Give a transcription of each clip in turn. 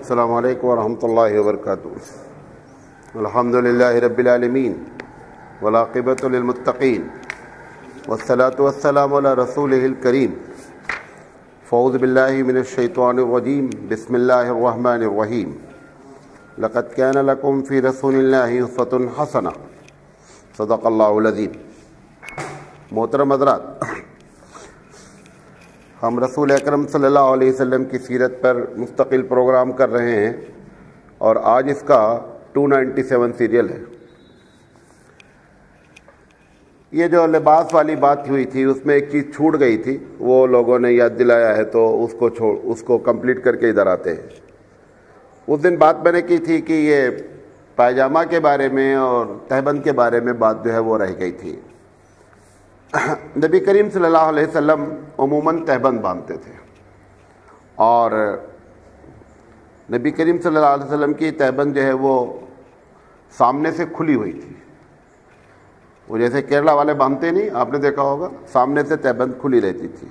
السلام علیکم ورحمۃ اللہ وبرکاتہ. الحمد للہ رب العالمین والعاقبۃ للمتقین والصلاۃ والسلام علی رسولہ الکریم. فاعوذ باللہ من الشیطان الرجیم. بسم اللہ الرحمن الرحیم. لقد کان لکم فی رسول اللہ اسوۃ حسنہ. صدق اللہ العظیم. محترم حضرات، ہم رسول اکرم صلی اللہ علیہ وسلم کی سیرت پر مستقل پروگرام کر رہے ہیں اور آج اس کا 297 سیریل ہے. یہ جو لباس والی بات ہوئی تھی اس میں ایک چیز چھوٹ گئی تھی، وہ لوگوں نے یاد دلایا ہے تو اس کو کمپلیٹ کر کے ادھر آتے ہیں. اس دن بات میں نے کی تھی کہ یہ پائجامہ کے بارے میں اور تہبند کے بارے میں بات جو ہے وہ رہ گئی تھی. نبی کریم صلی اللہ علیہ وسلم عموماً تہبند باندھتے تھے اور نبی کریم صلی اللہ علیہ وسلم کی تہبند جو ہے وہ سامنے سے کھلی ہوئی تھی. وہ جیسے کیرلا والے باندھتے نہیں، آپ نے دیکھا ہوگا، سامنے سے تہبند کھلی رہتی تھی.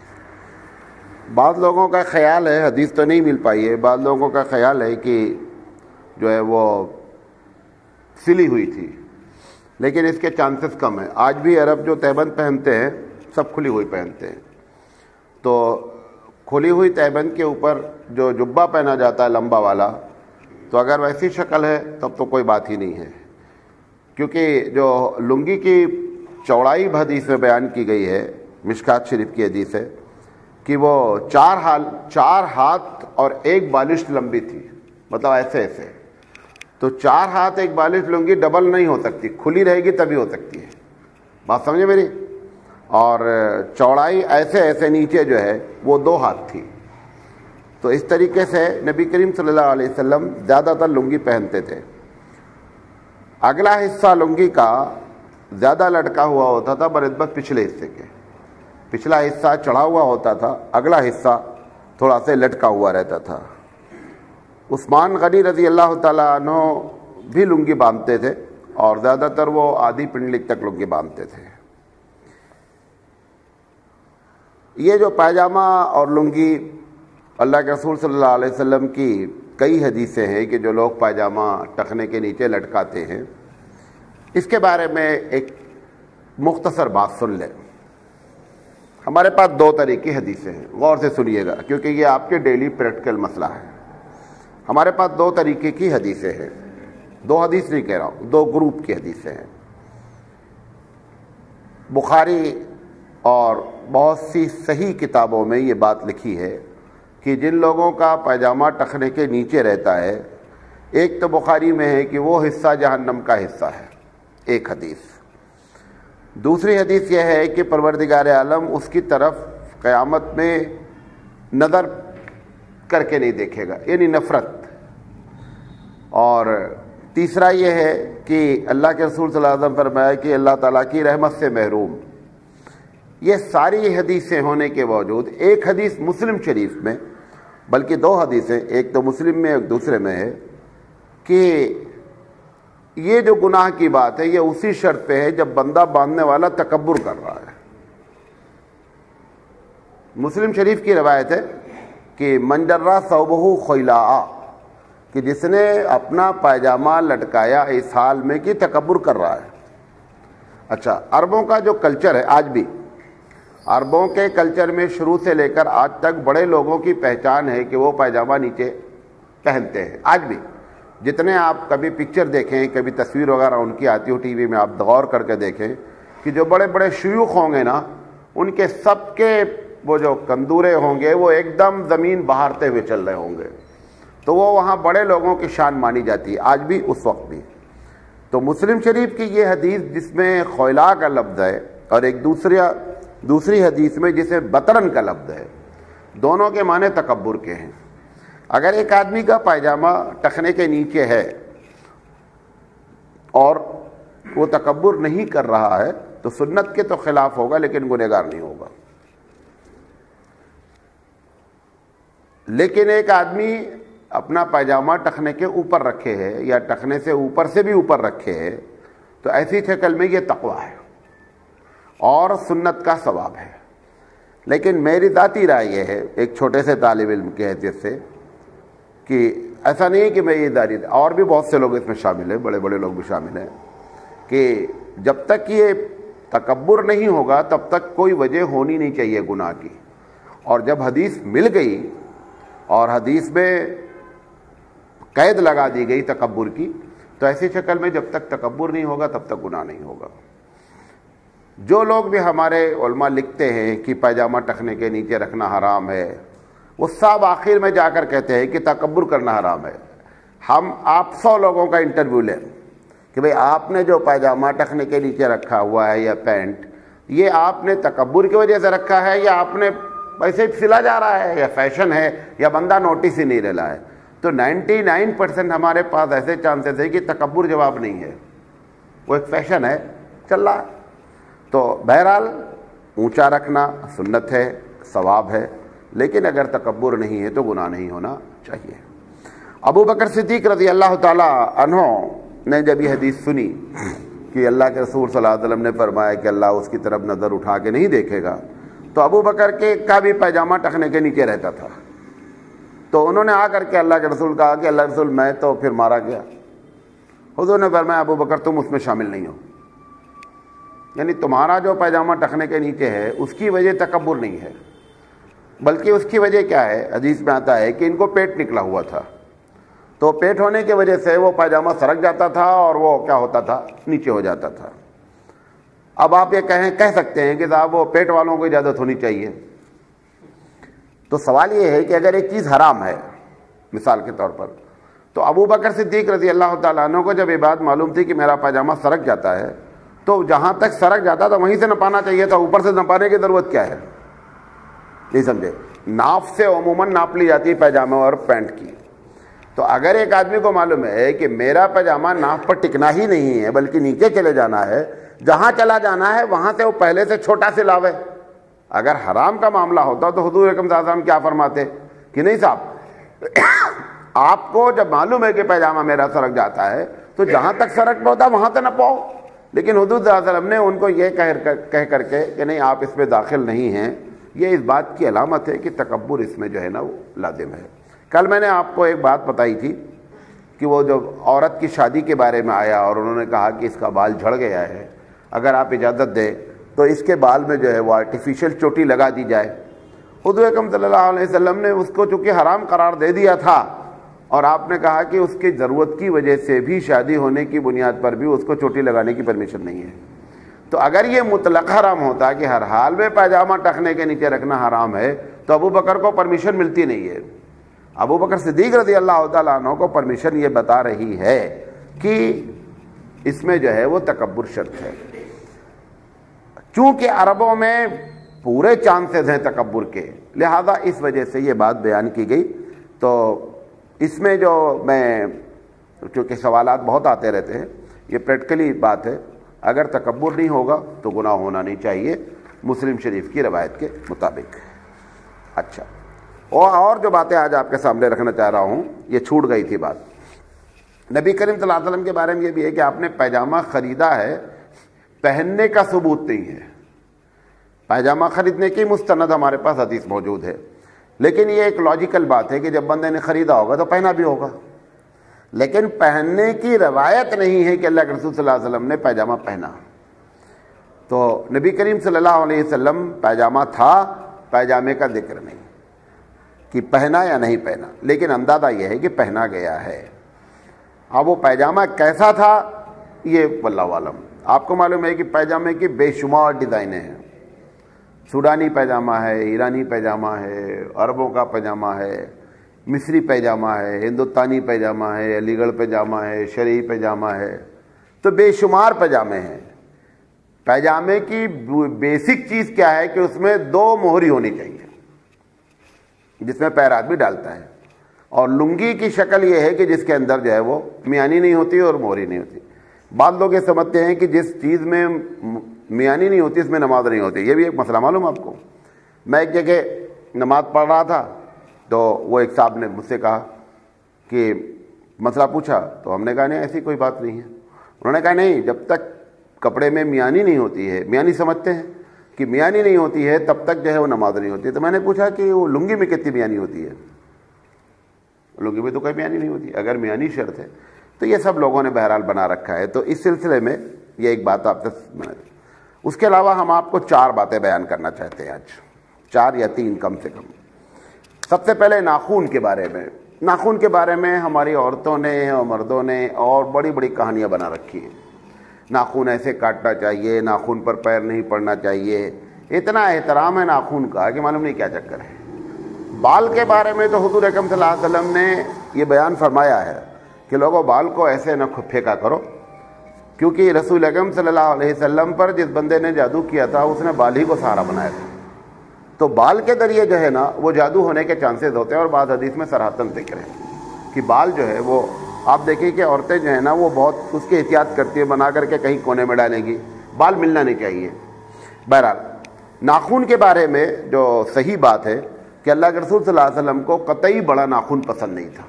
بعض لوگوں کا خیال ہے، حدیث تو نہیں مل پائی ہے، بعض لوگوں کا خیال ہے کہ جو ہے وہ سلی ہوئی تھی، لیکن اس کے چانسز کم ہیں. آج بھی عرب جو تہبند پہنتے ہیں سب کھلی ہوئی پہنتے ہیں. تو کھلی ہوئی تہبند کے اوپر جو جبہ پہنا جاتا ہے لمبا والا، تو اگر ویسی شکل ہے تب تو کوئی بات ہی نہیں ہے، کیونکہ جو لنگی کی چوڑائی حدیث میں بیان کی گئی ہے، مشکات شریف کی حدیث ہے کہ وہ 4 ہاتھ اور 1 بالشت لمبی تھی. مطلب ایسے تو 4 ہاتھ 1 بالشت لنگی ڈبل نہیں ہو سکتی، کھلی رہے گی تبھی ہو سکتی ہے. بات سمجھے میری؟ اور چوڑائی ایسے نیچے جو ہے وہ 2 ہاتھ تھی. تو اس طریقے سے نبی کریم صلی اللہ علیہ وسلم زیادہ تر لنگی پہنتے تھے. اگلا حصہ لنگی کا زیادہ لٹکا ہوا ہوتا تھا بنسبت پچھلے حصے کے. پچھلا حصہ چڑھا ہوا ہوتا تھا، اگلا حصہ تھوڑا سا لٹکا ہوا رہتا تھا. عثمان غنی رضی اللہ تعالیٰ عنہ بھی لنگی باندھتے تھے اور زیادہ تر وہ آدھی پنڈلک تک لنگی باندھتے تھے. یہ جو پائجامہ اور لنگی، اللہ کے رسول صلی اللہ علیہ وسلم کی کئی حدیثیں ہیں کہ جو لوگ پائجامہ ٹخنے کے نیچے لٹکاتے ہیں. اس کے بارے میں ایک مختصر بات سن لیں. ہمارے پاس 2 طرح کی حدیثیں ہیں، غور سے سنیے گا کیونکہ یہ آپ کے ڈیلی پریکٹیکل مسئلہ ہے. ہمارے پاس 2 طریقے کی حدیثیں ہیں. 2 حدیث نہیں کہہ رہا ہوں، 2 گروپ کی حدیثیں ہیں. بخاری اور بہت سی صحیح کتابوں میں یہ بات لکھی ہے کہ جن لوگوں کا پائجامہ ٹخنے کے نیچے رہتا ہے، ایک تو بخاری میں ہے کہ وہ حصہ جہنم کا حصہ ہے، ایک حدیث. دوسری حدیث یہ ہے کہ پروردگار عالم اس کی طرف قیامت میں نظر کر کے نہیں دیکھے گا، یعنی نفرت. اور تیسرا یہ ہے کہ اللہ کے رسول صلی اللہ علیہ وسلم فرمایا کہ اللہ تعالیٰ کی رحمت سے محروم. یہ ساری حدیثیں ہونے کے باوجود ایک حدیث مسلم شریف میں، بلکہ 2 حدیثیں، ایک تو مسلم میں ایک دوسرے میں ہے کہ یہ جو گناہ کی بات ہے یہ اسی شرط پہ ہے جب بندہ باندھنے والا تکبر کر رہا ہے. مسلم شریف کی روایت ہے کہ من جرّ ثوبہ خیلاء، کہ جس نے اپنا پائجامہ لٹکایا اس حال میں کہ تکبر کر رہا ہے. اچھا، عربوں کا جو کلچر ہے، آج بھی عربوں کے کلچر میں شروع سے لے کر آج تک بڑے لوگوں کی پہچان ہے کہ وہ پائجامہ نیچے پہنتے ہیں. آج بھی جتنے آپ کبھی پکچر دیکھیں، کبھی تصویر وغیرہ ان کی آتی ہو ٹی وی میں، آپ غور کر کے دیکھیں کہ جو بڑے بڑے شیوخ ہوں گے نا، ان کے سب کے وہ جو کندورے ہوں گے وہ ایک دم زمین بہارتے ہوئے چل رہے ہوں گے. تو وہ وہاں بڑے لوگوں کی شان مانی جاتی ہے، آج بھی اس وقت بھی. تو مسلم شریف کی یہ حدیث جس میں خیلاء کا لفظ ہے اور ایک دوسری حدیث میں جسے بطرن کا لفظ ہے، دونوں کے معنی تکبر کے ہیں. اگر ایک آدمی کا پائجامہ ٹخنے کے نیچے ہے اور وہ تکبر نہیں کر رہا ہے تو سنت کے تو خلاف ہوگا لیکن گنہگار نہیں ہوگا. لیکن ایک آدمی اپنا پائجامہ ٹخنے کے اوپر رکھے ہے یا ٹخنے سے اوپر سے بھی اوپر رکھے ہے تو ایسی شکل میں یہ تقویٰ ہے اور سنت کا ثواب ہے. لیکن میری ذاتی رائے یہ ہے ایک چھوٹے سے طالب علم کی حیثیت سے کہ ایسا نہیں ہے کہ میں یہ داری، اور بھی بہت سے لوگ اس میں شامل ہیں، بڑے بڑے لوگ بھی شامل ہیں، کہ جب تک یہ تکبر نہیں ہوگا تب تک کوئی وجہ ہونی نہیں چاہیے گناہ کی، اور جب حدیث مل گئی اور حدیث میں قید لگا دی گئی تکبر کی، تو ایسی شکل میں جب تک تکبر نہیں ہوگا تب تک گناہ نہیں ہوگا۔ جو لوگ بھی ہمارے علماء لکھتے ہیں کہ پائجامہ ٹخنے کے نیچے رکھنا حرام ہے، وہ سب آخر میں جا کر کہتے ہیں کہ تکبر کرنا حرام ہے۔ ہم آپ 100 لوگوں کا انٹرویو لیں کہ بھئی آپ نے جو پائجامہ ٹخنے کے نیچے رکھا ہوا ہے یا پینٹ، یہ آپ نے تکبر کی وجہ سے رکھا ہے یا آپ نے ایسے ہی سلا جا رہا ہے یا فیشن ہے یا بندہ نوٹس ہی نہیں لے رہا ہے؟ تو 99% ہمارے پاس ایسے چانسز ہے کہ تکبر جواب نہیں ہے، وہ ایک فیشن ہے، چل رہا ہے۔ تو بہرحال اونچا رکھنا سنت ہے، ثواب ہے، لیکن اگر تکبر نہیں ہے تو گناہ نہیں ہونا چاہیے۔ ابو بکر صدیق رضی اللہ تعالی عنہ نے جب یہ حدیث سنی کہ اللہ کے رسول صلی اللہ علیہ وسلم نے فرمایا کہ اللہ اس کی طرف نظر اٹھا کے نہیں دیکھے گا، تو ابو بکر کا بھی پائجامہ ٹخنے کے نیچے رہتا تھا، تو انہوں نے آ کر کے اللہ کے رسول کہا کہ اللہ رسول میں تو پھر مارا گیا۔ حضور نے فرمایا ابو بکر تم اس میں شامل نہیں ہو، یعنی تمہارا جو پائجامہ ٹخنے کے نیچے ہے اس کی وجہ تکبر نہیں ہے، بلکہ اس کی وجہ کیا ہے؟ حدیث میں آتا ہے کہ ان کو پیٹ نکلا ہوا تھا، تو پیٹ ہونے کی وجہ سے وہ پائجامہ سرک جاتا تھا اور وہ کیا ہوتا تھا؟ نیچے ہو جاتا تھا۔ اب آپ یہ کہہ سکتے ہیں کہ صاحب وہ پیٹ والوں کو اجازت ہونی چاہیے، تو سوال یہ ہے کہ اگر ایک چیز حرام ہے مثال کے طور پر، تو ابو بکر صدیق رضی اللہ تعالیٰ عنہ کو جب یہ بات معلوم تھی کہ میرا پائجامہ سرک جاتا ہے، تو جہاں تک سرک جاتا تھا وہیں سے نپانا چاہیے تھا، اوپر سے نپانے کی ضرورت کیا ہے؟ نہیں سمجھے؟ ناف سے عموماً ناپ لی جاتی ہے پائجامے اور پینٹ کی، تو اگر ایک آدمی کو معلوم ہے کہ میرا پائجامہ ناف پر ٹکنا ہی نہیں ہے بلکہ نیچے چلے جانا ہے، جہاں چلا جانا ہے وہاں سے وہ پہلے سے چھوٹا سے لاوے۔ اگر حرام کا معاملہ ہوتا تو حضور اکرم صلی اللہ علیہ وسلم کیا فرماتے کہ نہیں صاحب آپ کو جب معلوم ہے کہ پائجامہ میرا سرک جاتا ہے تو جہاں تک سرک پہ ہوتا وہاں سے نہ پاؤ، لیکن حضور صلی اللہ علیہ وسلم نے ان کو یہ کہہ کر کے کہ نہیں آپ اس میں داخل نہیں ہیں، یہ اس بات کی علامت ہے کہ تکبر اس میں جو ہے نا وہ لازم ہے۔ کل میں نے آپ کو ایک بات بتائی تھی کہ وہ جو عورت کی شادی کے بارے میں آیا اور انہوں نے کہا کہ اس کا بال جھڑ گیا ہے، اگر آپ اجازت دیں تو اس کے بال میں جو ہے وہ آرٹیفیشل چوٹی لگا دی جائے۔ حضور اکرم صلی اللہ علیہ وسلم نے اس کو چونکہ حرام قرار دے دیا تھا، اور آپ نے کہا کہ اس کی ضرورت کی وجہ سے بھی شادی ہونے کی بنیاد پر بھی اس کو چوٹی لگانے کی پرمیشن نہیں ہے۔ تو اگر یہ مطلق حرام ہوتا کہ ہر حال میں پائجامہ ٹخنے کے نیچے رکھنا حرام ہے، تو ابو بکر کو پرمیشن ملتی نہیں ہے۔ ابو بکر صدیق رضی اللہ تعالیٰ عنہ کو پرمیشن یہ بتا رہی ہے کہ اس میں جو ہے وہ تکبر شرط ہے، چونکہ عربوں میں پورے چانسز ہیں تکبر کے، لہذا اس وجہ سے یہ بات بیان کی گئی۔ تو اس میں جو میں چونکہ سوالات بہت آتے رہتے ہیں، یہ پریکٹیکلی بات ہے، اگر تکبر نہیں ہوگا تو گناہ ہونا نہیں چاہیے مسلم شریف کی روایت کے مطابق۔ اچھا، اور جو باتیں آج آپ کے سامنے رکھنا چاہ رہا ہوں، یہ چھوٹ گئی تھی بات، نبی کریم صلی اللہ علیہ وسلم کے بارے میں یہ بھی ہے کہ آپ نے پائجامہ خریدا ہے، پہننے کا ثبوت نہیں ہے۔ پائجامہ خریدنے کی مستند ہمارے پاس حدیث موجود ہے، لیکن یہ ایک لاجیکل بات ہے کہ جب بندے نے خریدا ہوگا تو پہنا بھی ہوگا، لیکن پہننے کی روایت نہیں ہے کہ اللہ کے رسول صلی اللہ علیہ وسلم نے پائجامہ پہنا۔ تو نبی کریم صلی اللہ علیہ وسلم پائجامہ تھا، پائجامے کا ذکر نہیں کہ پہنا یا نہیں پہنا، لیکن اندازہ یہ ہے کہ پہنا گیا ہے۔ اب وہ پائجامہ کیسا تھا یہ واللہ عالم۔ آپ کو معلوم ہے کہ پائجامے کی بے شمار ڈیزائنیں ہیں، سوڈانی پائجامہ ہے، ایرانی پائجامہ ہے، عربوں کا پائجامہ ہے، مصری پائجامہ ہے، ہندوستانی پائجامہ ہے، علی گڑھ پائجامہ ہے، شرعی پائجامہ ہے، تو بے شمار پائجامے ہیں۔ پائجامے کی بیسک چیز کیا ہے کہ اس میں 2 موہری ہونی چاہیے جس میں پیر آدمی ڈالتا ہے، اور لنگی کی شکل یہ ہے کہ جس کے اندر جو ہے وہ میانی نہیں ہوتی اور موہری نہیں ہوتی۔ بعض لوگ یہ سمجھتے ہیں کہ جس چیز میں میانی نہیں ہوتی اس میں نماز نہیں ہوتی، یہ بھی ایک مسئلہ معلوم آپ کو۔ میں ایک جگہ نماز پڑھ رہا تھا تو وہ ایک صاحب نے مجھ سے کہا کہ مسئلہ پوچھا، تو ہم نے کہا نہیں ایسی کوئی بات نہیں ہے۔ انہوں نے کہا نہیں، جب تک کپڑے میں میانی نہیں ہوتی ہے، میانی سمجھتے ہیں کہ میانی نہیں ہوتی ہے تب تک جو ہے وہ نماز نہیں ہوتی۔ تو میں نے پوچھا کہ وہ لنگی میں کتنی میانی ہوتی ہے؟ لنگی میں تو کوئی میانی نہیں ہوتی، اگر میانی شرط ہے تو یہ سب لوگوں نے بہرحال بنا رکھا ہے. تو اس سلسلے میں یہ ایک بات آپ سے. اس کے علاوہ ہم آپ کو 4 باتیں بیان کرنا چاہتے ہیں آج، 4 یا 3 کم سے کم. سب سے پہلے ناخون کے بارے میں. ناخون کے بارے میں ہماری عورتوں نے اور مردوں نے اور بڑی بڑی کہانیاں بنا رکھی ہیں. ناخون ایسے کاٹنا چاہیے، ناخون پر پیر نہیں پڑنا چاہیے، اتنا احترام ہے ناخون کا کہ معلوم نہیں کیا چکر ہے. بال کے بارے میں تو حضور اکرم صلی اللہ علیہ وسلم نے یہ بیان فرمایا ہے کہ لوگوں بال کو ایسے نہ پھینکا کرو، کیونکہ رسول اکرم صلی اللہ علیہ وسلم پر جس بندے نے جادو کیا تھا اس نے بال ہی کو سہارا بنایا تھا. تو بال کے ذریعے جو ہے نا وہ جادو ہونے کے چانسز ہوتے ہیں، اور بعض حدیث میں صراحتاً ذکر ہے کہ بال جو ہے وہ آپ دیکھیں کہ عورتیں جو ہیں نا وہ بہت اس کی احتیاط کرتی ہیں، بنا کر کے کہیں کونے میں ڈالیں گی، بال ملنا نہیں چاہیے. بہرحال ناخون کے بارے میں جو صحیح بات ہے کہ اللہ کے رسول صلی اللہ علیہ وسلم کو قطعی بڑا ناخون پسند نہیں تھا.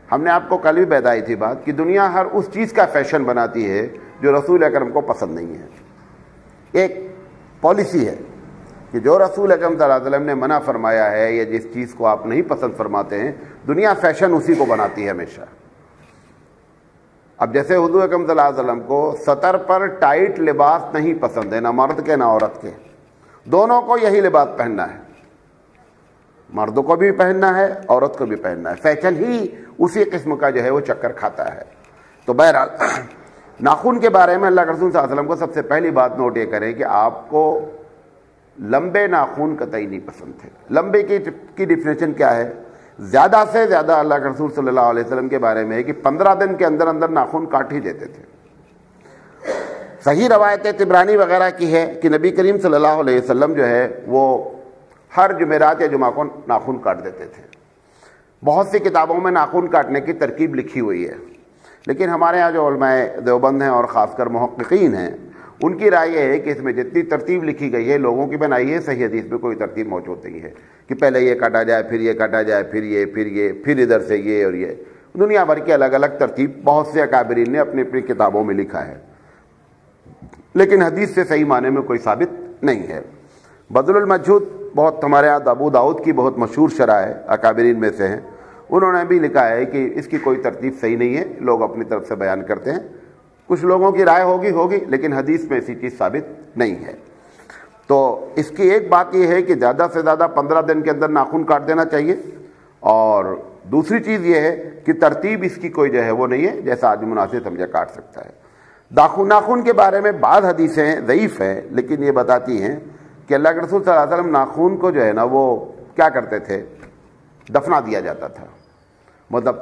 ہم نے آپ کو کل بھی بتائی تھی بات کہ دنیا ہر اس چیز کا فیشن بناتی ہے جو رسول اکرم کو پسند نہیں ہے. ایک پالیسی ہے کہ جو رسول اکرم صلی اللہ علیہ وسلم نے منع فرمایا ہے یا جس چیز کو آپ نہیں پسند فرماتے ہیں، دنیا فیشن اسی کو بناتی ہے ہمیشہ. اب جیسے حضور اکرم صلی اللہ علیہ وسلم کو سطر پر ٹائٹ لباس نہیں پسند ہے، نہ مرد کے نہ عورت کے، دونوں کو یہی لباس پہننا ہے. مردوں کو بھی پہننا ہے، عورت کو بھی پہننا ہے. فیشن ہی اسی قسم کا جو ہے وہ چکر کھاتا ہے. تو بہرحال ناخون کے بارے میں اللہ کے رسول صلی اللہ علیہ وسلم کو سب سے پہلی بات نوٹ یہ کریں کہ آپ کو لمبے ناخون قطعی نہیں پسند تھے. لمبے کی ڈیفینیشن کیا ہے؟ زیادہ سے زیادہ اللہ کے رسول صلی اللہ علیہ وسلم کے بارے میں ہے کہ 15 دن کے اندر اندر ناخون کاٹ ہی دیتے تھے. صحیح روایت طبرانی وغیرہ کی ہے کہ نبی کریم صلی اللہ علیہ وسلم جو ہے وہ ہر جمعرات یا جمعہ کو ناخون کاٹ دیتے تھے. بہت سی کتابوں میں ناخون کاٹنے کی ترکیب لکھی ہوئی ہے، لیکن ہمارے ہاں جو علماء دیوبند ہیں اور خاص کر محققین ہیں ان کی رائے یہ ہے کہ اس میں جتنی ترتیب لکھی گئی ہے لوگوں کی بنائی ہے، صحیح حدیث میں کوئی ترتیب موجود نہیں ہے کہ پہلے یہ کاٹا جائے، پھر یہ کاٹا جائے، پھر یہ، پھر یہ، پھر ادھر سے یہ اور یہ. دنیا بھر کی الگ الگ ترتیب بہت سے اکابرین نے اپنی اپنی کتابوں میں لکھا ہے، لیکن حدیث سے صحیح معنی میں کوئی ثابت نہیں ہے. بذل المجہود بہت ہمارے یہاں ابو داؤد کی بہت مشہور شرح ہے، اکابرین میں سے ہیں، انہوں نے بھی لکھا ہے کہ اس کی کوئی ترتیب صحیح نہیں ہے، لوگ اپنی طرف سے بیان کرتے ہیں. کچھ لوگوں کی رائے ہوگی لیکن حدیث میں ایسی چیز ثابت نہیں ہے. تو اس کی ایک بات یہ ہے کہ زیادہ سے زیادہ 15 دن کے اندر ناخن کاٹ دینا چاہیے، اور دوسری چیز یہ ہے کہ ترتیب اس کی کوئی جو ہے وہ نہیں ہے، جیسا آدمی مناسب سمجھا کاٹ سکتا ہے. ناخن کے بارے میں بعض حدیثیں ضعیف ہیں، لیکن یہ بتاتی ہیں کہ اللہ کے رسول صلی اللہ علیہ وسلم ناخون کو جو ہے نا وہ کیا کرتے تھے، دفنا دیا جاتا تھا. مطلب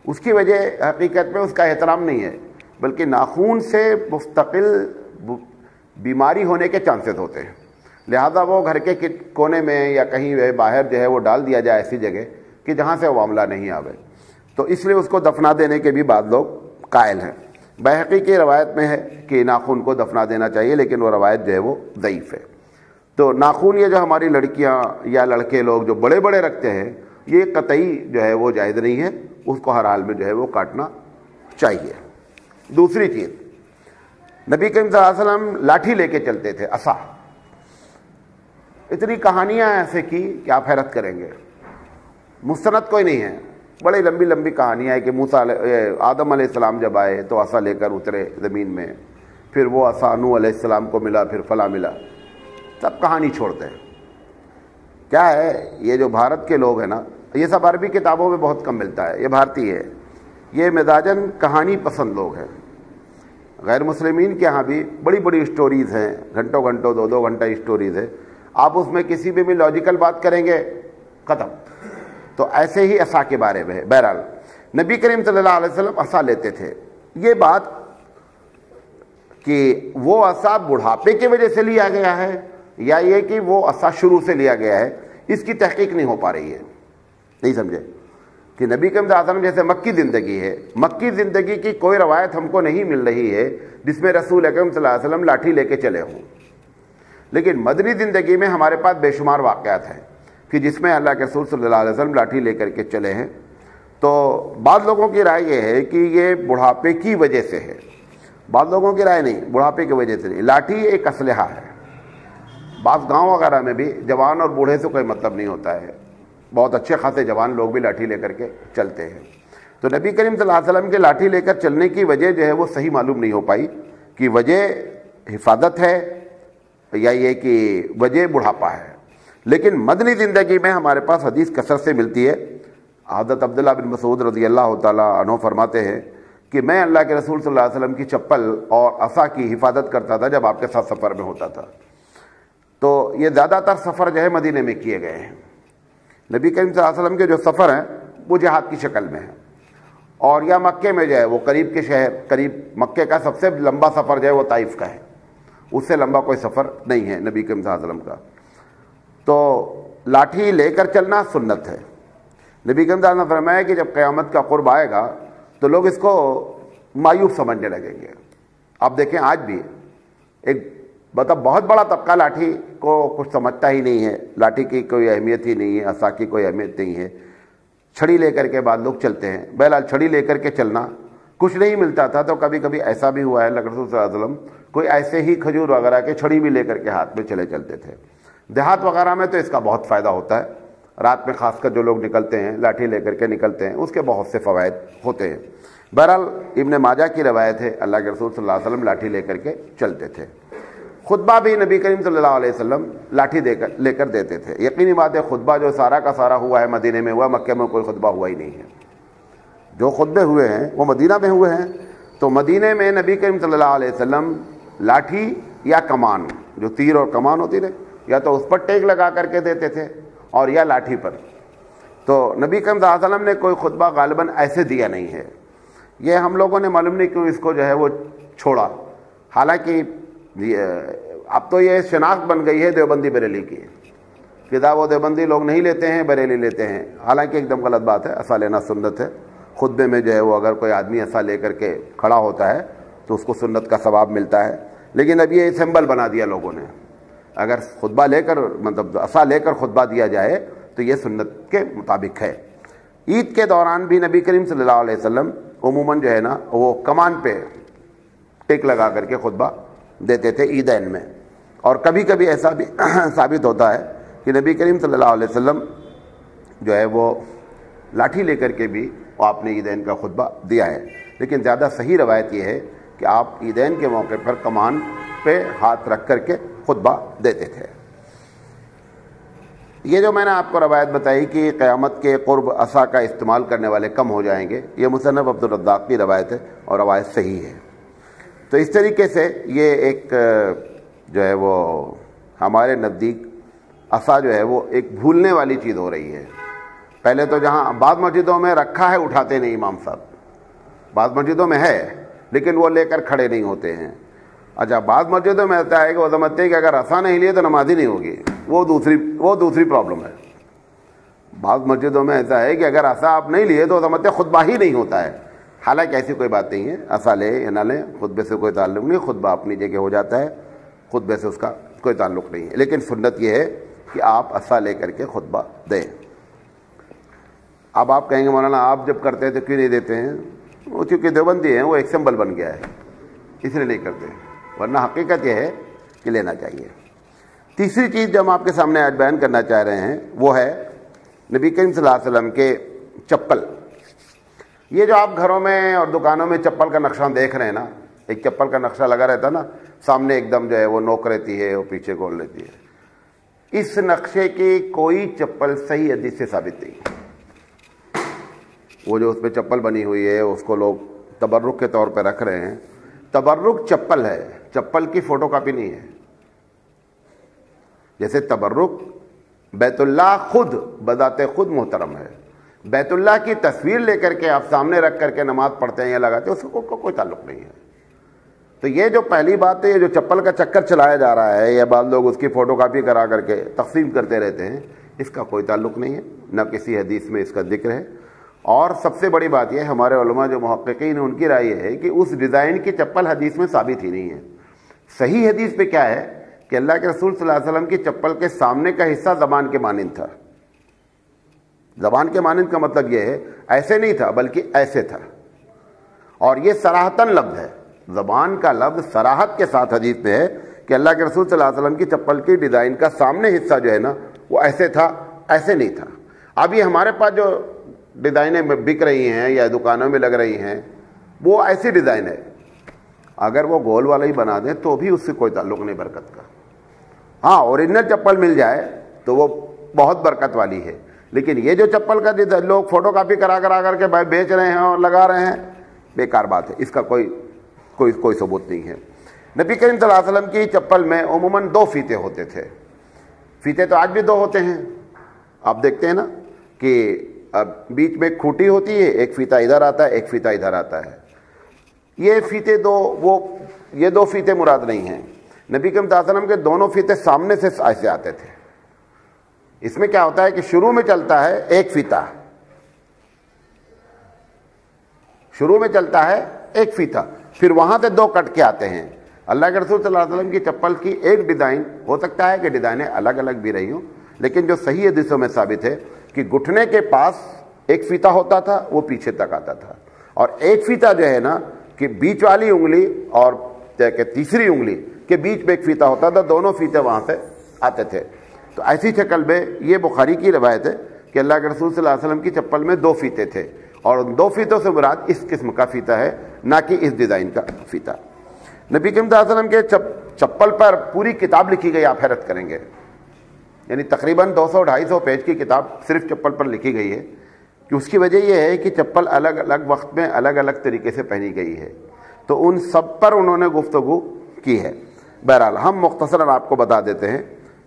اس کی وجہ حقیقت میں اس کا احترام نہیں ہے، بلکہ ناخون سے مستقل بیماری ہونے کے چانسز ہوتے ہیں، لہذا وہ گھر کے کونے میں یا کہیں باہر جو ہے وہ ڈال دیا جائے ایسی جگہ کہ جہاں سے وہ معاملہ نہیں آوے. تو اس لیے اس کو دفنا دینے کے بھی بعض لوگ قائل ہیں. بیہقی کی روایت میں ہے کہ ناخون کو دفنا دینا چاہیے، لیکن وہ روایت جو ہے وہ ضعیف ہے. تو ناخون یہ جو ہماری لڑکیاں یا لڑکے لوگ جو بڑے بڑے رکھتے ہیں، یہ قطعی جو ہے وہ جائز نہیں ہے، اس کو ہر حال میں جو ہے وہ کاٹنا چاہیے. دوسری چیز، نبی کریم صلی اللہ علیہ وسلم لاٹھی لے کے چلتے تھے، عصا. اتنی کہانیاں ایسے کی کہ آپ حیرت کریں گے، مستند کوئی نہیں ہے. بڑی لمبی لمبی کہانیاں ہے کہ آدم علیہ السلام جب آئے تو عصا لے کر اترے زمین میں، پھر وہ عصا نوح علیہ السلام کو ملا، پھر فلاں ملا. سب کہانی چھوڑتے ہیں. کیا ہے یہ جو بھارت کے لوگ ہیں نا، یہ سب عربی کتابوں میں بہت کم ملتا ہے، یہ بھارتی ہے، یہ مزاجن کہانی پسند لوگ ہیں. غیر مسلمین کے ہاں بھی بڑی بڑی اسٹوریز ہیں، گھنٹوں گھنٹوں 2-2 گھنٹہ اسٹوریز ہے، آپ اس میں کسی بھی لاجیکل بات کریں گے ختم. تو ایسے ہی عصا کے بارے میں ہے. بہرحال نبی کریم صلی اللہ علیہ وسلم عصا لیتے تھے. یہ بات کہ وہ عصا بڑھاپے کی وجہ سے لیا گیا ہے یا یہ کہ وہ عصا شروع سے لیا گیا ہے، اس کی تحقیق نہیں ہو پا رہی ہے. نہیں سمجھے کہ نبی کریم صلی اللہ علیہ وسلم جیسے مکی زندگی ہے، مکی زندگی کی کوئی روایت ہم کو نہیں مل رہی ہے جس میں رسول اکرم صلی اللہ علیہ وسلم لاٹھی لے کے چلے ہوں. لیکن مدنی زندگی میں ہمارے پاس بے شمار واقعات ہیں کہ جس میں اللہ کے رسول صلی اللہ علیہ وسلم لاٹھی لے کر کے چلے ہیں. تو بعض لوگوں کی رائے یہ ہے کہ یہ بڑھاپے کی وجہ سے ہے، بعض لوگوں کی رائے نہیں، بڑھاپے کی وجہ سے نہیں. لاٹھی ایک اسلحہ ہے. بعض گاؤں وغیرہ میں بھی جوان اور بوڑھے سے کوئی مطلب نہیں ہوتا ہے، بہت اچھے خاصے جوان لوگ بھی لاٹھی لے کر کے چلتے ہیں. تو نبی کریم صلی اللہ علیہ وسلم کے لاٹھی لے کر چلنے کی وجہ جو ہے وہ صحیح معلوم نہیں ہو پائی کہ وجہ حفاظت ہے یا یہ کہ وجہ بڑھاپا ہے. لیکن مدنی زندگی میں ہمارے پاس حدیث کثرت سے ملتی ہے. حضرت عبداللہ بن مسعود رضی اللہ تعالیٰ عنہ فرماتے ہیں کہ میں اللہ کے رسول صلی اللہ علیہ وسلم کی چپل اور عصا کی حفاظت کرتا تھا جب آپ کے ساتھ سفر میں ہوتا تھا. تو یہ زیادہ تر سفر جو ہے مدینے میں کیے گئے ہیں. نبی کریم صلی اللہ علیہ وسلم کے جو سفر ہیں وہ جہاد کی شکل میں ہیں, اور یا مکے میں جو ہے وہ قریب کے شہر, قریب مکے کا سب سے لمبا سفر جو ہے وہ طائف کا ہے, اس سے لمبا کوئی سفر نہیں ہے نبی کریم صلی اللہ علیہ وسلم کا. تو لاٹھی لے کر چلنا سنت ہے. نبی کریم صلی اللہ علیہ وسلم نے فرمایا کہ جب قیامت کا قرب آئے گا تو لوگ اس کو مایوب سمجھنے لگیں گے. آپ دیکھیں آج بھی ایک بہت بڑا طبقہ لاٹھی کو کچھ سمجھتا ہی نہیں ہے, لاٹھی کی کوئی اہمیت ہی نہیں ہے, عصا کی کوئی اہمیت نہیں ہے. چھڑی لے کر کے بعد لوگ چلتے ہیں. بہرحال چھڑی لے کر کے چلنا کچھ نہیں ملتا تھا تو کبھی کبھی ایسا بھی ہوا ہے اللہ کے رسول صلی اللہ علیہ وسلم کوئی ایسے ہی کھجور وغیرہ کے چھڑی بھی لے کر کے ہاتھ میں چلے چلتے تھے. دیہات وغیرہ میں تو اس کا بہت فائدہ ہوتا ہے, رات میں خاص کر جو لوگ نکلتے ہیں لاٹھی لے کر کے نکلتے ہیں اس کے بہت سے فوائد ہوتے ہیں. بہرحال ابن ماجہ کی روایت ہے اللہ کے رسول صلی اللہ علیہ وسلم لاٹھی لے کر کے چلتے تھے. خطبہ بھی نبی کریم صلی اللہ علیہ وسلم لاٹھی لے کر دیتے تھے. یقینی بات ہے خطبہ جو سارا کا سارا ہوا ہے مدینے میں ہوا, مکے میں کوئی خطبہ ہوا ہی نہیں ہے. جو خطبے ہوئے ہیں وہ مدینہ میں ہوئے ہیں. تو مدینے میں نبی کریم صلی اللہ علیہ وسلم لاٹھی یا کمان, جو تیر اور کمان ہوتی ہے, یا تو اس پر ٹیک لگا کر کے دیتے تھے اور یا لاٹھی پر. تو نبی کریم صلی اللہ علیہ وسلم نے کوئی خطبہ غالباً ایسے دیا نہیں ہے. یہ ہم لوگوں نے معلوم نہیں کیوں اس کو جو ہے وہ چھوڑا. حالانکہ اب تو یہ شناخت بن گئی ہے دیوبندی بریلی کی, کتاب و دیوبندی لوگ نہیں لیتے ہیں, بریلی لیتے ہیں. حالانکہ ایک دم غلط بات ہے, عصا لینا سنت ہے. خطبے میں جو ہے وہ اگر کوئی آدمی عصا لے کر کے کھڑا ہوتا ہے تو اس کو سنت کا ثواب ملتا ہے. لیکن اب یہ سمبل بنا دیا لوگوں نے. اگر خطبہ لے کر مطلب عصا لے کر خطبہ دیا جائے تو یہ سنت کے مطابق ہے. عید کے دوران بھی نبی کریم صلی اللہ علیہ وسلم عموماً جو ہے نا وہ کمان پہ ٹیک لگا کر کے خطبہ دیتے تھے عیدین میں. اور کبھی کبھی ایسا بھی ثابت ہوتا ہے کہ نبی کریم صلی اللہ علیہ وسلم جو ہے وہ لاٹھی لے کر کے بھی آپ نے عیدین کا خطبہ دیا ہے. لیکن زیادہ صحیح روایت یہ ہے کہ آپ عیدین کے موقع پر کمان پہ ہاتھ رکھ کر کے خطبہ دیتے تھے. یہ جو میں نے آپ کو روایت بتائی کہ قیامت کے قرب عصا کا استعمال کرنے والے کم ہو جائیں گے, یہ مصنف عبدالرزاق کی روایت ہے اور روایت صحیح ہے. تو اس طریقے سے یہ ایک جو ہے وہ ہمارے نزدیک عصا جو ہے وہ ایک بھولنے والی چیز ہو رہی ہے. پہلے تو جہاں بعض مسجدوں میں رکھا ہے اٹھاتے نہیں امام صاحب, بعض مسجدوں میں ہے لیکن وہ لے کر کھڑے نہیں ہوتے ہیں. اچھا بعض مسجدوں میں ایسا ہے کہ وہ سمجھتے ہیں کہ اگر عصا نہیں لیے تو نماز ہی نہیں ہوگی, وہ دوسری پرابلم ہے. بعض مسجدوں میں ایسا ہے کہ اگر عصا آپ نہیں لیے تو سمجھتے خطبہ ہی نہیں ہوتا ہے. حالانکہ ایسی کوئی بات نہیں ہے, عصا لے یا نہ لیں خطبے سے کوئی تعلق نہیں, خطبہ اپنی جگہ ہو جاتا ہے, خطبے سے اس کا کوئی تعلق نہیں ہے. لیکن سنت یہ ہے کہ آپ عصا لے کر کے خطبہ دیں. اب آپ کہیں گے مولانا آپ جب کرتے ہیں تو کیوں نہیں دیتے ہیں؟ وہ چونکہ دیوبندی ہیں, وہ ایک سمبل بن گیا ہے اس لیے نہیں کرتے, ورنہ حقیقت یہ ہے کہ لینا چاہیے. تیسری چیز جو ہم آپ کے سامنے آج بیان کرنا چاہ رہے ہیں وہ ہے نبی کریم صلی اللہ علیہ وسلم کے چپل. یہ جو آپ گھروں میں اور دکانوں میں چپل کا نقشہ دیکھ رہے ہیں نا, ایک چپل کا نقشہ لگا رہتا نا, سامنے ایک دم جو ہے وہ نوک رہتی ہے, وہ پیچھے گول رہتی ہے. اس نقشے کی کوئی چپل صحیح حدیث سے ثابت نہیں. وہ جو اس پہ چپل بنی ہوئی ہے اس کو لوگ تبرک کے طور پہ رکھ رہے ہیں. تبرک چپل ہے, چپل کی فوٹو کاپی نہیں ہے. جیسے تبرک بیت اللہ خود بذات خود محترم ہے, بیت اللہ کی تصویر لے کر کے آپ سامنے رکھ کر کے نماز پڑھتے ہیں یا لگاتے ہیں, اس کو کوئی تعلق نہیں ہے. تو یہ جو پہلی بات ہے, یہ جو چپل کا چکر چلایا جا رہا ہے یا بعض لوگ اس کی فوٹو کاپی کرا کر کے تقسیم کرتے رہتے ہیں, اس کا کوئی تعلق نہیں ہے, نہ کسی حدیث میں اس کا ذکر ہے. اور سب سے بڑی بات یہ ہمارے علماء جو محققین ہیں ان کی رائے یہ ہے کہ اس ڈیزائن کی چپل حدیث میں ثابت ہی نہیں ہے. صحیح حدیث پہ کیا ہے کہ اللہ کے رسول صلی اللہ علیہ وسلم کی چپل کے سامنے کا حصہ زبان کے مانند تھا. زبان کے مانند کا مطلب یہ ہے ایسے نہیں تھا بلکہ ایسے تھا, اور یہ صراحتاً لفظ ہے, زبان کا لفظ صراحت کے ساتھ حدیث میں ہے کہ اللہ کے رسول صلی اللہ علیہ وسلم کی چپل کی ڈیزائن کا سامنے حصہ جو ہے نا وہ ایسے تھا, ایسے نہیں تھا. ابھی ہمارے پاس جو ڈیزائنیں بک رہی ہیں یا دکانوں میں لگ رہی ہیں وہ ایسی ڈیزائن ہے، اگر وہ گول والا ہی بنا دیں تو بھی اس سے کوئی تعلق نہیں برکت کا. ہاں اوریجنل چپل مل جائے تو وہ بہت برکت والی ہے، لیکن یہ جو چپل کا لوگ فوٹو کاپی کرا کر کے بھائی بیچ رہے ہیں اور لگا رہے ہیں، بیکار بات ہے، اس کا کوئی ثبوت نہیں ہے. نبی کریم صلی اللہ علیہ وسلم کی چپل میں عموماً 2 فیتے ہوتے تھے. فیتے تو آج بھی 2 ہوتے ہیں، آپ دیکھتے ہیں نا کہ بیچ میں ایک کھوٹی ہوتی ہے، ایک فیتا ادھر آتا ہے، ایک فیتا ادھر آتا ہے. یہ فیتے یہ 2 فیتے مراد نہیں ہیں. نبی کریم صلی اللہ علیہ وسلم کے دونوں فیتے سامنے سے ایسے آتے تھے. اس میں کیا ہوتا ہے کہ شروع میں چلتا ہے ایک فیتا، پھر وہاں سے 2 کٹ کے آتے ہیں. اللہ کے رسول صلی اللہ علیہ وسلم کی چپل کی ایک ڈیزائن، ہو سکتا ہے کہ ڈیزائنیں الگ الگ بھی رہی ہوں، لیکن جو صحیح حدیثوں میں ثابت ہے کہ گھٹنے کے پاس ایک فیتا ہوتا تھا، وہ پیچھے تک آتا تھا، اور ایک فیتا جو ہے نا کہ بیچ والی انگلی اور تیسری انگلی کے بیچ میں ایک فیتا ہوتا تھا، دونوں فیتے وہاں سے آتے تھے. تو ایسی شکل میں یہ بخاری کی روایت ہے کہ اللہ کے رسول صلی اللہ علیہ وسلم کی چپل میں 2 فیتے تھے، اور ان 2 فیتوں سے مراد اس قسم کا فیتا ہے، نہ کہ اس ڈیزائن کا فیتا. نبی کریم صلی اللہ علیہ وسلم کے چپل پر پوری کتاب لکھی گئی، آپ حیرت کریں گے، یعنی تقریباً 200-250 پیج کی کتاب صرف چپل پر لکھی گئی ہے. کہ اس کی وجہ یہ ہے کہ چپل الگ الگ وقت میں الگ الگ طریقے سے پہنی گئی ہے، تو ان سب پر انہوں نے گفتگو کی ہے. بہرحال ہم مختصراً آپ کو بتا دیتے ہیں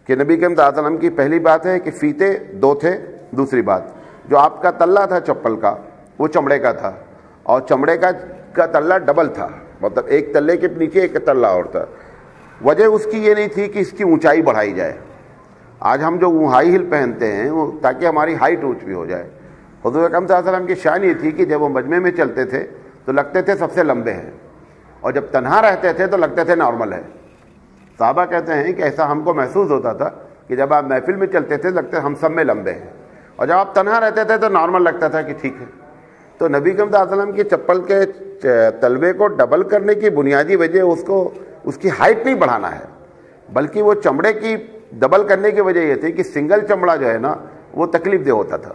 کہ نبی کریم صلی اللہ علیہ وسلم کی پہلی بات ہے کہ فیتے 2 تھے. دوسری بات، جو آپ کا تلہ تھا چپل کا وہ چمڑے کا تھا، اور چمڑے کا تلہ ڈبل تھا، مطلب ایک تلے کے نیچے ایک تلہ اور تھا. وجہ اس کی یہ نہیں تھی کہ اس کی اونچائی بڑھائی جائے. آج ہم جو ہائی ہل پہنتے ہیں وہ تاکہ ہماری ہائٹ اونچ بھی ہو جائے. حضور اکرم صلی اللہ علیہ وسلم کی شان یہ تھی کہ جب وہ مجمع میں چلتے تھے تو لگتے تھے سب سے لمبے ہیں، اور جب تنہا رہتے تھے تو لگتے تھے نارمل ہے. صحابہ کہتے ہیں کہ ایسا ہم کو محسوس ہوتا تھا کہ جب آپ محفل میں چلتے تھے لگتے ہم سب میں لمبے ہیں، اور جب آپ تنہا رہتے تھے تو نارمل لگتا تھا کہ ٹھیک ہے. تو نبی کریم صلی اللہ علیہ وسلم کی چپل کے تلوے کو ڈبل کرنے کی بنیادی وجہ اس کی ہائٹ نہیں بڑھانا ہے، بلکہ وہ چمڑے کی ڈبل کرنے کی وجہ یہ تھی کہ سنگل چمڑا جو ہے نا وہ تکلیف دہ ہوتا تھا،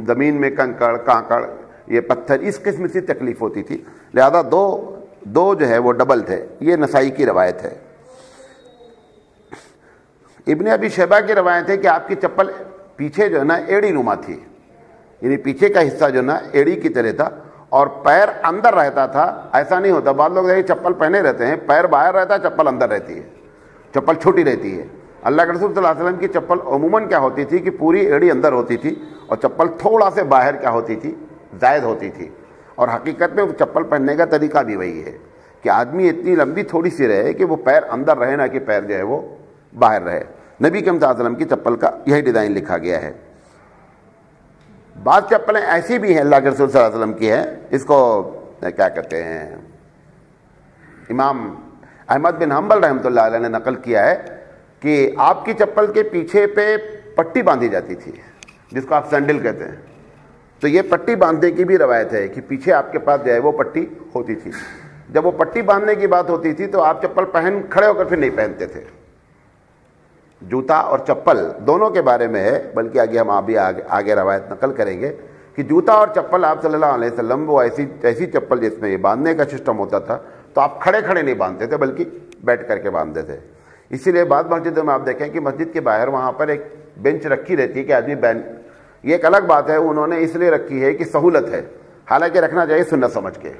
زمین میں کنکڑ کانکڑ یہ پتھر اس قسم سے تکلیف ہوتی تھی، لہذا دو جو ہے وہ ڈبل تھے. یہ نسائی کی روایت ہے. ابن ابی شیبہ کی روایت ہے کہ آپ کی چپل پیچھے جو ہے نا ایڑی نما تھی، یعنی پیچھے کا حصہ جو ہے نا ایڑی کی طرح تھا، اور پیر اندر رہتا تھا. ایسا نہیں ہوتا، بعض لوگ چپل پہنے رہتے ہیں، پیر باہر رہتا ہے، چپل اندر رہتی ہے، چپل چھوٹی رہتی ہے. اللہ کے رسول صلی اللہ علیہ وسلم کی چپل عموماً کیا ہوتی تھی کہ پوری ایڑی اندر ہوتی تھی، اور چپل تھوڑا سے باہر کیا ہوتی تھی، زائد ہوتی تھی. اور حقیقت میں وہ چپل پہننے کا طریقہ بھی وہی ہے کہ آدمی اتنی لمبی تھوڑی سی رہے کہ وہ پیر اندر رہے، نہ کہ پیر جو ہے وہ باہر رہے. نبی کریم صلی اللہ علیہ وسلم کی چپل کا یہی ڈیزائن لکھا گیا ہے. بعض چپلیں ایسی بھی ہیں اللہ کے رسول صلی اللہ علیہ وسلم کی ہے، اس کو کیا کہتے ہیں، امام احمد بن حنبل رحمۃ اللہ علیہ نے نقل کیا ہے کہ آپ کی چپل کے پیچھے پہ پٹی باندھی جاتی تھی، جس کو آپ سینڈل کہتے ہیں. تو یہ پٹی باندھنے کی بھی روایت ہے کہ پیچھے آپ کے پاس جو ہے وہ پٹی ہوتی تھی. جب وہ پٹی باندھنے کی بات ہوتی تھی تو آپ چپل کھڑے ہو کر پھر نہیں پہنتے تھے. جوتا اور چپل دونوں کے بارے میں ہے، بلکہ آگے ہم آگے روایت نقل کریں گے کہ جوتا اور چپل آپ صلی اللہ علیہ وسلم وہ ایسی چپل جس میں یہ باندھنے کا سسٹم ہوتا تھا تو آپ کھڑے نہیں باندھتے تھے بلکہ بیٹھ کر کے باندھتے تھے. اسی لیے بعض مسجدوں میں آپ دیکھیں کہ مسجد کے باہر وہاں پر ایک بینچ رکھی رہتی ہے کہ آدمی یہ ایک الگ بات ہے، انہوں نے اس لیے رکھی ہے کہ سہولت ہے، حالانکہ رکھنا چاہیے سنت سمجھ کے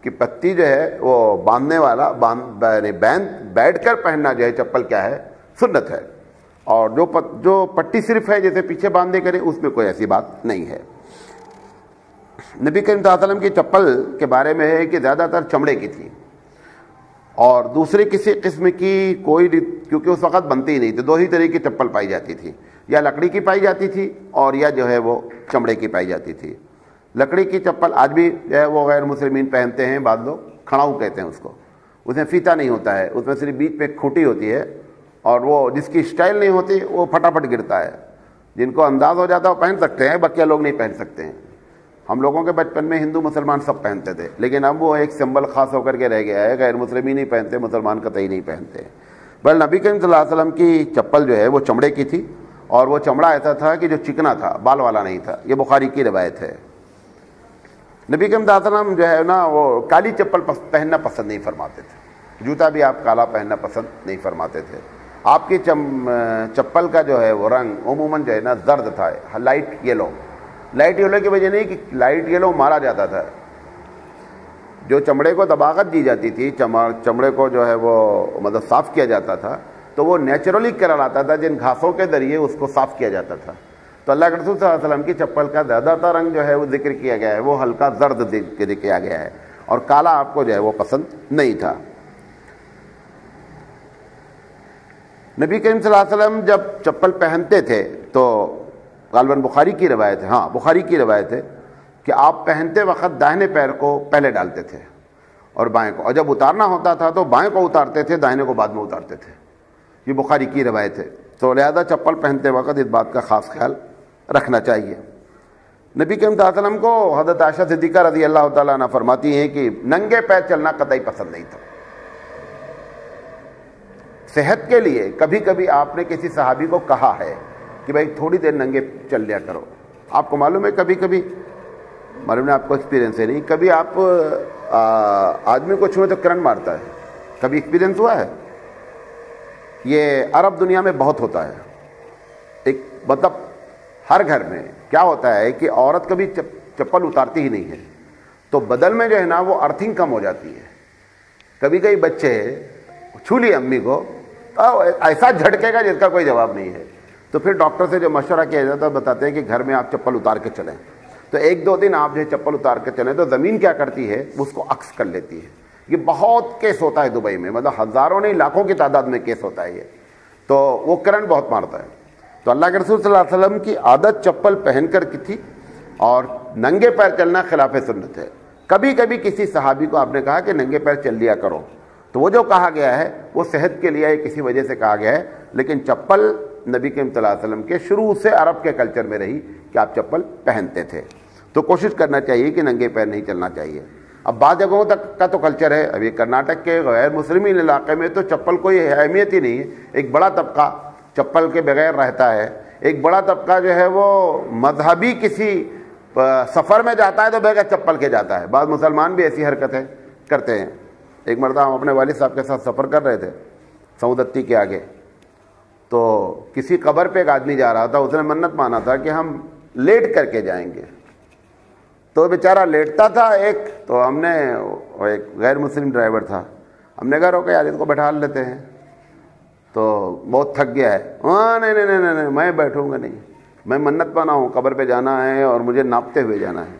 کہ پتی جو ہے وہ باندھنے والا بیٹھ کر پہننا جو ہے چپل کیا ہے، سنت ہے. اور جو پٹی صرف ہے جیسے پیچھے باندھے کرے اس میں کوئی ایسی بات نہیں ہے. نبی کریم صلی اللہ علیہ وسلم کی چپل کے بارے میں ہے کہ زیادہ تر چمڑے کی تھی، اور دوسری کسی قسم کی کوئی، کیونکہ اس وقت بنتی ہی نہیں تھی. 2 ہی طرح کی چپل پائی جاتی تھی، یا لکڑی کی پائی جاتی تھی اور یا جو ہے وہ چمڑے کی پائی جاتی تھی. لکڑی کی چپل آج بھی جو ہے وہ غیر مسلمین پہنتے ہیں، بعض لوگ کھڑاؤ کہتے ہیں اس کو. اس میں فیتا نہیں ہوتا ہے، اس میں صرف بیچ میں ایک کھوٹی ہوتی ہے، اور وہ جس کی اسٹائل نہیں ہوتی وہ پھٹافٹ گرتا ہے. جن کو انداز ہو جاتا ہے وہ پہن سکتے ہیں، باقی لوگ نہیں پہن سکتے ہیں. ہم لوگوں کے بچپن میں ہندو مسلمان سب پہنتے تھے، لیکن اب وہ ایک سمبل خاص ہو کر کے رہ گیا ہے، غیر مسلم نہیں پہنتے، مسلمان قطعی نہیں پہنتے. بل نبی کریم صلی اللہ علیہ وسلم کی چپل جو ہے وہ چمڑے کی تھی، اور وہ چمڑا ایسا تھا کہ جو چکنا تھا، بال والا نہیں تھا. یہ بخاری کی روایت ہے. نبی کریم صلی اللہ علیہ وسلم جو ہے نا وہ کالی چپل پہننا پسند نہیں فرماتے تھے، جوتا بھی آپ کالا پہننا پسند نہیں فرماتے تھے. آپ کی چپل کا جو ہے وہ رنگ عموماً جو ہے نا زرد تھا، لائٹ یلو. لائٹ یلو کی وجہ نہیں کہ لائٹ یلو مارا جاتا تھا. جو چمڑے کو طباقت دی جاتی تھی، چمڑے کو جو ہے وہ مطلب صاف کیا جاتا تھا، تو وہ نیچرلی کلر آتا تھا جن گھاسوں کے ذریعے اس کو صاف کیا جاتا تھا. تو اللہ کے رسول صلی اللہ علیہ وسلم کی چپل کا زیادہ تر رنگ جو ہے وہ ذکر کیا گیا ہے وہ ہلکا زرد ذکر کیا گیا ہے، اور کالا آپ کو جو ہے وہ پسند نہیں تھا. نبی کریم صلی اللہ علیہ وسلم جب چپل پہنتے تھے تو غالباً بخاری کی روایت ہے، ہاں بخاری کی روایت ہے کہ آپ پہنتے وقت داہنے پیر کو پہلے ڈالتے تھے اور بائیں کو، اور جب اتارنا ہوتا تھا تو بائیں کو اتارتے تھے، داہنے کو بعد میں اتارتے تھے. یہ بخاری کی روایت ہے. تو لہذا چپل پہنتے وقت اس بات کا خاص خیال رکھنا چاہیے. نبی کریم صلی اللہ علیہ وسلم کو حضرت عائشہ صدیقہ رضی اللہ تعالیٰ عنہ فرماتی ہیں کہ ننگے پیر چلنا قطعی پسند نہیں تھا. صحت کے لیے کبھی کبھی آپ نے کسی صحابی کو کہا ہے کہ بھائی تھوڑی دیر ننگے چل لیا کرو. آپ کو معلوم ہے کبھی کبھی، معلوم ہے آپ کو ایکسپیرینس ہے نہیں، کبھی آپ آدمی کو چھوئے تو کرنٹ مارتا ہے، کبھی ایکسپیرینس ہوا ہے؟ یہ عرب دنیا میں بہت ہوتا ہے. ایک مطلب ہر گھر میں کیا ہوتا ہے کہ عورت کبھی چپل اتارتی ہی نہیں ہے، تو بدل میں جو ہے نا وہ ارتھنگ کم ہو جاتی ہے. کبھی کئی بچے چھو لیے امی کو ایسا جھٹکے گا جس کا کوئی جواب نہیں ہے. تو پھر ڈاکٹر سے جو مشورہ کیا جاتا ہے بتاتے ہیں کہ گھر میں آپ چپل اتار کے چلیں. تو ایک دو دن آپ جو ہے چپل اتار کے چلیں تو زمین کیا کرتی ہے اس کو عکس کر لیتی ہے. یہ بہت کیس ہوتا ہے دبئی میں، مطلب ہزاروں نہیں لاکھوں کی تعداد میں کیس ہوتا ہے یہ. تو وہ کرنٹ بہت مارتا ہے. تو اللہ کے رسول صلی اللہ علیہ وسلم کی عادت چپل پہن کر کی تھی، اور ننگے پیر چلنا خلاف سنت ہے. کبھی کبھی کسی صحابی کو آپ نے کہا کہ ننگے پیر چل لیا کرو، تو وہ جو کہا گیا ہے وہ صحت کے لیے کسی وجہ سے کہا گیا ہے. لیکن چپل نبی کریم صلی اللہ علیہ وسلم کے شروع سے عرب کے کلچر میں رہی کہ آپ چپل پہنتے تھے. تو کوشش کرنا چاہیے کہ ننگے پیر نہیں چلنا چاہیے. اب بعض جگہوں تک کا تو کلچر ہے، ابھی کرناٹک کے غیر مسلمین علاقے میں تو چپل کوئی اہمیت ہی نہیں ہے. ایک بڑا طبقہ چپل کے بغیر رہتا ہے، ایک بڑا طبقہ جو ہے وہ مذہبی کسی سفر میں جاتا ہے تو بغیر چپل کے جاتا ہے. بعض مسلمان بھی ایسی حرکتیں کرتے ہیں. ایک مرتبہ ہم اپنے والد صاحب کے ساتھ سفر کر رہے تھے سعودتی کے آگے، تو کسی قبر پہ ایک آدمی جا رہا تھا، اس نے منت مانا تھا کہ ہم لیٹ کر کے جائیں گے. تو بیچارہ لیٹتا تھا ایک، تو ہم نے، ایک غیر مسلم ڈرائیور تھا، ہم نے کہا روکو یار اس کو بٹھا لیتے ہیں، تو بہت تھک گیا ہے. ہاں نہیں نہیں نہیں نہیں میں بیٹھوں گا نہیں، میں منت مانا ہوں، قبر پہ جانا ہے اور مجھے ناپتے ہوئے جانا ہے.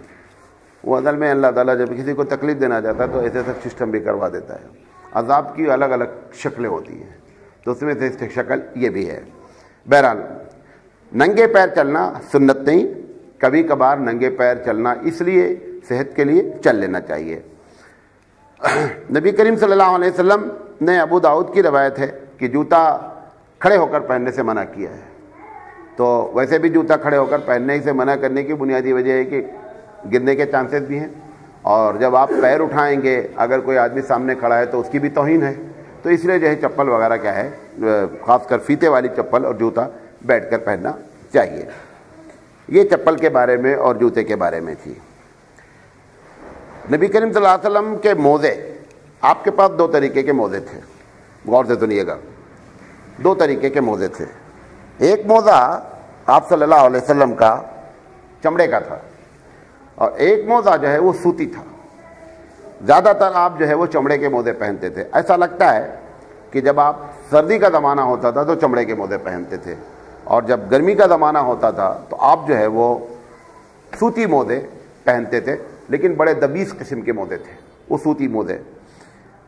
وہ اصل میں اللہ تعالیٰ جب کسی کو تکلیف دینا چاہتا ہے تو ایسے ایسا سسٹم بھی کروا دیتا ہے. عذاب کی الگ الگ شکلیں ہوتی ہیں، تو اس میں سے شکل یہ بھی ہے. بہرحال ننگے پیر چلنا سنت نہیں، کبھی کبھار ننگے پیر چلنا اس لیے صحت کے لیے چل لینا چاہیے. نبی کریم صلی اللہ علیہ وسلم نے ابو داؤد کی روایت ہے کہ جوتا کھڑے ہو کر پہننے سے منع کیا ہے. تو ویسے بھی جوتا کھڑے ہو کر پہننے سے منع کرنے کی بنیادی وجہ ہے کہ گرنے کے چانسز بھی ہیں، اور جب آپ پیر اٹھائیں گے اگر کوئی آدمی سامنے کھڑا ہے تو اس کی بھی توہین ہے. تو اس لیے جو ہے چپل وغیرہ کیا ہے، خاص کر فیتے والی چپل اور جوتا بیٹھ کر پہننا چاہیے. یہ چپل کے بارے میں اور جوتے کے بارے میں تھی. نبی کریم صلی اللہ علیہ وسلم کے موزے، آپ کے پاس دو طریقے کے موزے تھے، غور سے سنیے گا. دو طریقے کے موزے تھے. ایک موزہ آپ صلی اللہ علیہ وسلم کا چمڑے کا تھا، اور ایک موزہ جو ہے وہ سوتی تھا. زیادہ تر آپ جو ہے وہ چمڑے کے موزے پہنتے تھے. ایسا لگتا ہے کہ جب آپ سردی کا زمانہ ہوتا تھا تو چمڑے کے موزے پہنتے تھے، اور جب گرمی کا زمانہ ہوتا تھا تو آپ جو ہے وہ سوتی موزے پہنتے تھے. لیکن بڑے دبیس قسم کے موزے تھے وہ سوتی موزے.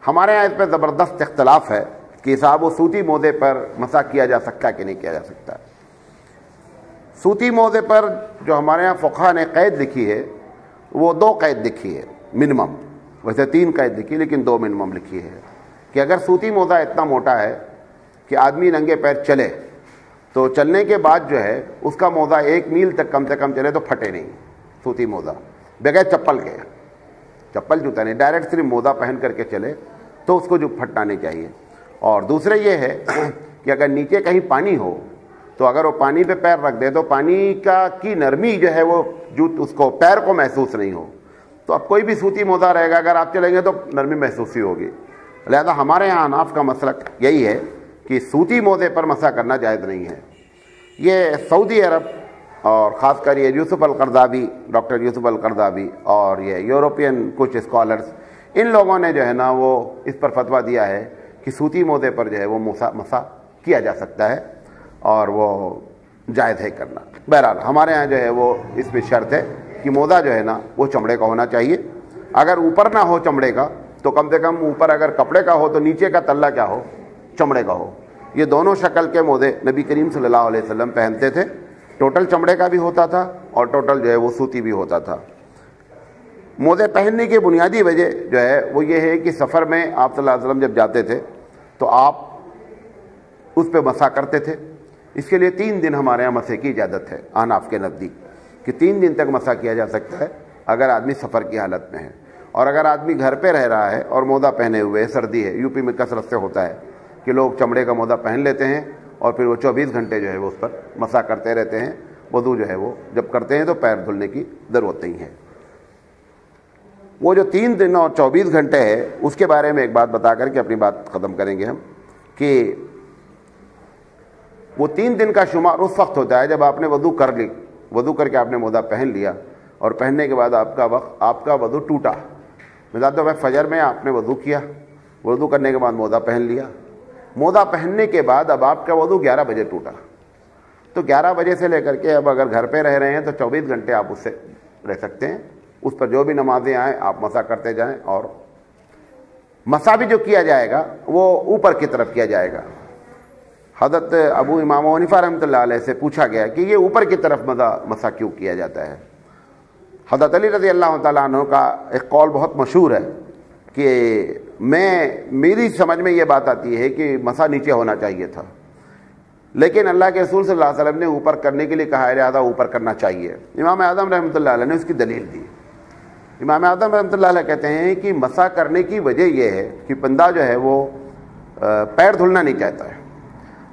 ہمارے یہاں اس پہ زبردست اختلاف ہے کہ صاحب وہ سوتی موزے پر مسح کیا جا سکتا کہ نہیں کیا جا سکتا. سوتی موزے پر جو ہمارے یہاں فقہا نے قید لکھی ہے وہ دو قید لکھی ہے منیمم، ویسے تین قید لکھی لیکن دو منیمم لکھی ہے، کہ اگر سوتی موزہ اتنا موٹا ہے کہ آدمی ننگے پیر چلے تو چلنے کے بعد جو ہے اس کا موزہ 1 میل تک کم سے کم چلے تو پھٹے نہیں. سوتی موزہ بغیر چپل کے، چپل جوتا نہیں، ڈائریکٹ صرف موزہ پہن کر کے چلے تو اس کو جو پھٹنا نہیں چاہیے. اور دوسرے یہ ہے کہ اگر نیچے کہیں پانی ہو تو اگر وہ پانی پہ پیر رکھ دے تو پانی کی نرمی جو ہے وہ اس کو پیر کو محسوس نہیں ہو، تو اب کوئی بھی سوتی موزہ رہے گا اگر آپ چلیں گے تو نرمی محسوس ہی ہوگی۔ لہذا ہمارے یہاں حناف کا مسلک یہی ہے کہ سوتی موزے پر مسح کرنا جائز نہیں ہے۔ یہ سعودی عرب اور خاص کر یہ یوسف القرضاوی، ڈاکٹر یوسف القرضاوی اور یہ یورپین کچھ اسکالرز، ان لوگوں نے جو ہے نا وہ اس پر فتویٰ دیا ہے کہ سوتی موزے پر جو ہے وہ مسح کیا جا سکتا ہے اور وہ جائز ہے کرنا۔ بہرحال ہمارے ہاں جو ہے وہ اس میں شرط ہے کہ موزہ جو ہے نا وہ چمڑے کا ہونا چاہیے، اگر اوپر نہ ہو چمڑے کا تو کم سے کم اوپر اگر کپڑے کا ہو تو نیچے کا تلہ کیا ہو، چمڑے کا ہو۔ یہ دونوں شکل کے موزے نبی کریم صلی اللہ علیہ وسلم پہنتے تھے، ٹوٹل چمڑے کا بھی ہوتا تھا اور ٹوٹل جو ہے وہ سوتی بھی ہوتا تھا۔ موزے پہننے کی بنیادی وجہ جو ہے وہ یہ ہے کہ سفر میں آپ صلی اللہ علیہ وسلم جب جاتے تھے تو آپ اس پہ مسح کرتے تھے، اس کے لیے 3 دن ہمارے یہاں مسح کی اجازت ہے احناف کے نزدیک، کہ 3 دن تک مسح کیا جا سکتا ہے اگر آدمی سفر کی حالت میں ہے۔ اور اگر آدمی گھر پہ رہ رہا ہے اور موزہ پہنے ہوئے، سردی ہے، یو پی میں کثرت سے ہوتا ہے کہ لوگ چمڑے کا موزہ پہن لیتے ہیں اور پھر وہ 24 گھنٹے جو ہے وہ اس پر مسح کرتے رہتے ہیں، وضو جو ہے وہ جب کرتے ہیں تو پیر دھلنے کی ضرورت نہیں ہے۔ وہ جو 3 دن اور 24 گھنٹے ہے اس کے بارے میں ایک بات بتا کر کے اپنی بات ختم کریں گے ہم، کہ وہ 3 دن کا شمار اس وقت ہوتا ہے جب آپ نے وضو کر لی، وضو کر کے آپ نے موزہ پہن لیا اور پہننے کے بعد آپ کا وضو ٹوٹا۔ مثال طور پر فجر میں آپ نے وضو کیا، وضو کرنے کے بعد موزہ پہن لیا، موزہ پہننے کے بعد اب آپ کا وضو 11 بجے ٹوٹا، تو 11 بجے سے لے کر کے اب اگر گھر پہ رہ رہے ہیں تو 24 گھنٹے آپ اس سے رہ سکتے ہیں، اس پر جو بھی نمازیں آئیں آپ مسح کرتے جائیں، اور مسح بھی جو کیا جائے گا وہ اوپر کی طرف کیا جائے گا۔ حضرت ابو امام حنیفہ رحمۃ اللہ علیہ سے پوچھا گیا کہ یہ اوپر کی طرف مسح کیوں کیا جاتا ہے؟ حضرت علی رضی اللہ تعالیٰ عنہ کا ایک قول بہت مشہور ہے کہ میری سمجھ میں یہ بات آتی ہے کہ مسح نیچے ہونا چاہیے تھا، لیکن اللہ کے رسول صلی اللہ علیہ وسلم نے اوپر کرنے کے لیے کہا ہے، لہٰذا اوپر کرنا چاہیے۔ امام اعظم رحمۃ اللہ علیہ نے اس کی دلیل دی۔ امام اعظم رحمۃ اللہ علیہ کہتے ہیں کہ مسح کرنے کی وجہ یہ ہے کہ بندہ جو ہے وہ پیر دھلنا نہیں چاہتا ہے،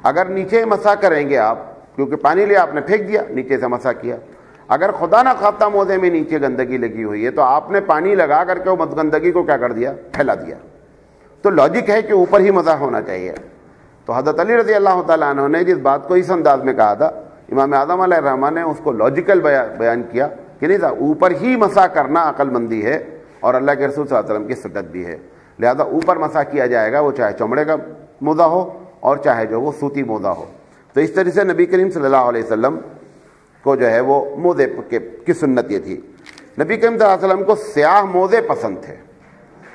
اگر نیچے مسح کریں گے آپ، کیونکہ پانی لیا آپ نے پھینک دیا، نیچے سے مسح کیا، اگر خدا نہ خواستہ موزے میں نیچے گندگی لگی ہوئی ہے تو آپ نے پانی لگا کر کے وہ گندگی کو کیا کر دیا، پھیلا دیا، تو لاجک ہے کہ اوپر ہی مسح ہونا چاہیے۔ تو حضرت علی رضی اللہ تعالیٰ عنہ نے جس بات کو اس انداز میں کہا تھا، امام اعظم علیہ الرحمٰن نے اس کو لاجیکل بیان کیا کہ نہیں صاحب اوپر ہی مسح کرنا عقل مندی ہے اور اللہ کے رسول صلی اللہ علیہ وسلم کی سنت بھی ہے، لہذا اوپر مسح کیا جائے گا، وہ چاہے چمڑے کا موزہ ہو اور چاہے جو وہ سوتی موزہ ہو۔ تو اس طرح سے نبی کریم صلی اللہ علیہ وسلم کو جو ہے وہ موزے کی سنت یہ تھی۔ نبی کریم صلی اللہ علیہ وسلم کو سیاہ موزے پسند تھے،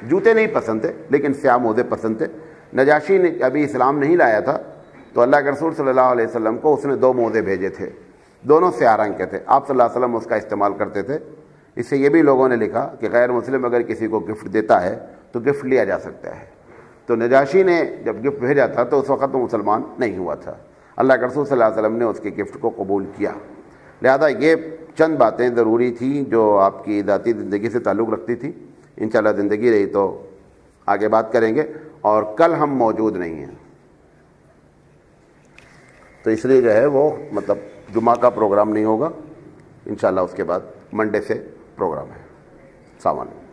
جوتے نہیں پسند تھے لیکن سیاہ موزے پسند تھے۔ نجاشی نے ابھی اسلام نہیں لایا تھا تو اللہ کے رسول صلی اللہ علیہ وسلم کو اس نے 2 موزے بھیجے تھے، دونوں سیاہ رنگ کے تھے، آپ صلی اللہ علیہ وسلم اس کا استعمال کرتے تھے۔ اس سے یہ بھی لوگوں نے لکھا کہ غیر مسلم اگر کسی کو گفٹ دیتا ہے تو گفٹ لیا جا سکتا ہے، تو نجاشی نے جب گفٹ بھیجا تھا تو اس وقت وہ مسلمان نہیں ہوا تھا، اللہ کے رسول صلی اللہ علیہ وسلم نے اس کے گفٹ کو قبول کیا۔ لہذا یہ چند باتیں ضروری تھیں جو آپ کی ذاتی زندگی سے تعلق رکھتی تھی۔ انشاءاللہ زندگی رہی تو آگے بات کریں گے، اور کل ہم موجود نہیں ہیں تو اس لیے جو ہے وہ مطلب جمعہ کا پروگرام نہیں ہوگا، انشاءاللہ اس کے بعد منڈے سے پروگرام ہے۔ السلام علیکم۔